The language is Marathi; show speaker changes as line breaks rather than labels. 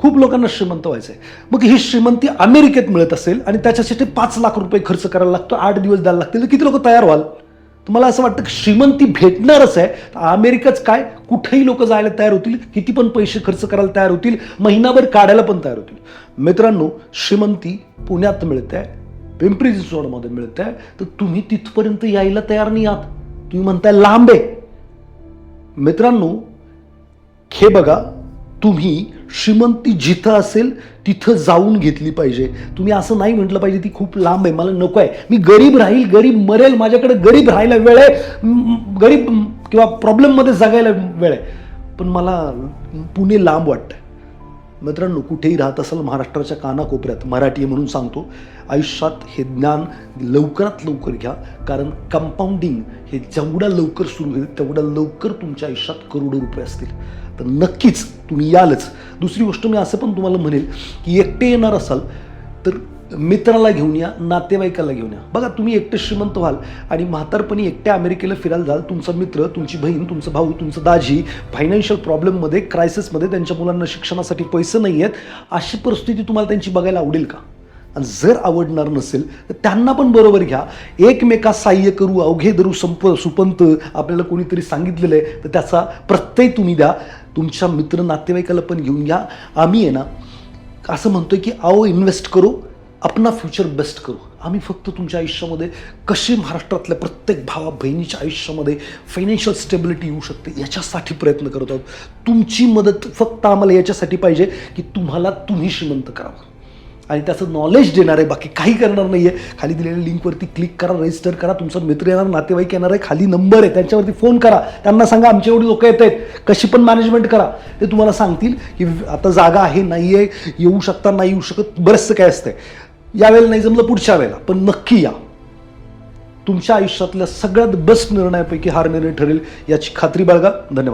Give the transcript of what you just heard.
खूप लोकांना श्रीमंत व्हायचंय. मग ही श्रीमंती अमेरिकेत मिळत असेल आणि त्याच्यासाठी 5 लाख रुपये खर्च करायला लागतो, 8 दिवस द्यायला लागतील, तर किती लोक तयार व्हाल? तुम्हाला असं वाटतं की श्रीमंती भेटणारच आहे तर अमेरिकाच काय, कुठेही लोक जायला तयार होतील, किती पण पैसे खर्च करायला तयार होतील, महिनाभर काढायला पण तयार होतील. मित्रांनो, श्रीमंती पुण्यात मिळते, पिंपरी चिंचवडमध्ये मिळते, तर तुम्ही तिथपर्यंत यायला तयार नाही आहात. तुम्ही म्हणताय लांब आहे. मित्रांनो, हे बघा, तुम्ही श्रीमंती जिथं असेल तिथं जाऊन घेतली पाहिजे. तुम्ही असं नाही म्हटलं पाहिजे ती खूप लांब आहे, मला नको आहे, मी गरीब राहील, गरीब मरेल, माझ्याकडे गरीब राहायला वेळ आहे, गरीब किंवा प्रॉब्लेममध्ये जगायला वेळ आहे, पण मला पुणे लांब वाटतं. मित्रांनो, कुठेही राहत असाल महाराष्ट्राच्या कानाकोपऱ्यात, मराठी म्हणून सांगतो, आयुष्यात हे ज्ञान लवकरात लवकर घ्या, कारण कंपाऊंडिंग हे जेवढा लवकर सुरू होईल तेवढा लवकर तुमच्या आयुष्यात करोडो रुपये असतील. तर नक्कीच तुम्ही यालच. दुसरी गोष्ट मी असं पण तुम्हाला म्हणेल की एकटे येणार असाल तर मित्राला घेऊन या, नातेवाईकाला घेऊन या. बघा, तुम्ही एकटे श्रीमंत व्हाल आणि म्हातारपणी एकट्या अमेरिकेला फिरायला जाल, तुमचा मित्र, तुमची बहीण, तुमचा भाऊ, तुमचं दाजी फायनान्शियल प्रॉब्लेममध्ये, क्रायसिसमध्ये, त्यांच्या मुलांना शिक्षणासाठी पैसे नाही आहेत, अशी परिस्थिती तुम्हाला त्यांची बघायला आवडेल का? आणि जर आवडणार नसेल तर त्यांना पण बरोबर घ्या. एकमेका सहाय्य करू अवघे धरू सुपंत आपल्याला कोणीतरी सांगितलेलं आहे, तर त्याचा प्रत्यय तुम्ही द्या. तुमच्या मित्र नातेवाईकाला पण घेऊन या. आम्ही आहे ना असं म्हणतोय की आओ इन्व्हेस्ट करो, अपना फ्युचर बेस्ट करू. आम्ही फक्त तुमच्या आयुष्यामध्ये कशी महाराष्ट्रातल्या प्रत्येक भावा बहिणीच्या आयुष्यामध्ये फायनान्शियल स्टेबिलिटी येऊ शकते याच्यासाठी प्रयत्न करत आहोत. तुमची मदत फक्त आम्हाला याच्यासाठी पाहिजे की तुम्ही श्रीमंत करावं आणि त्याचं नॉलेज देणार आहे, बाकी काही करणार नाही आहे. खाली दिलेल्या लिंकवरती क्लिक करा, रजिस्टर करा, तुमचा मित्र येणार, नातेवाईक येणार आहे, खाली नंबर आहे त्याच्यावरती फोन करा, त्यांना सांगा आमची एवढी लोकं येत आहेत, कशी पण मॅनेजमेंट करा. ते तुम्हाला सांगतील की आता जागा आहे, नाही आहे, येऊ शकता, नाही येऊ शकत, बरंचसं काय असतंय. यावेळेला नाही जमलं पुढच्या वेळेला, पण नक्की या. तुमच्या आयुष्यातल्या सगळ्यात बेस्ट निर्णयापैकी हा निर्णय ठरेल याची खात्री बाळगा. धन्यवाद.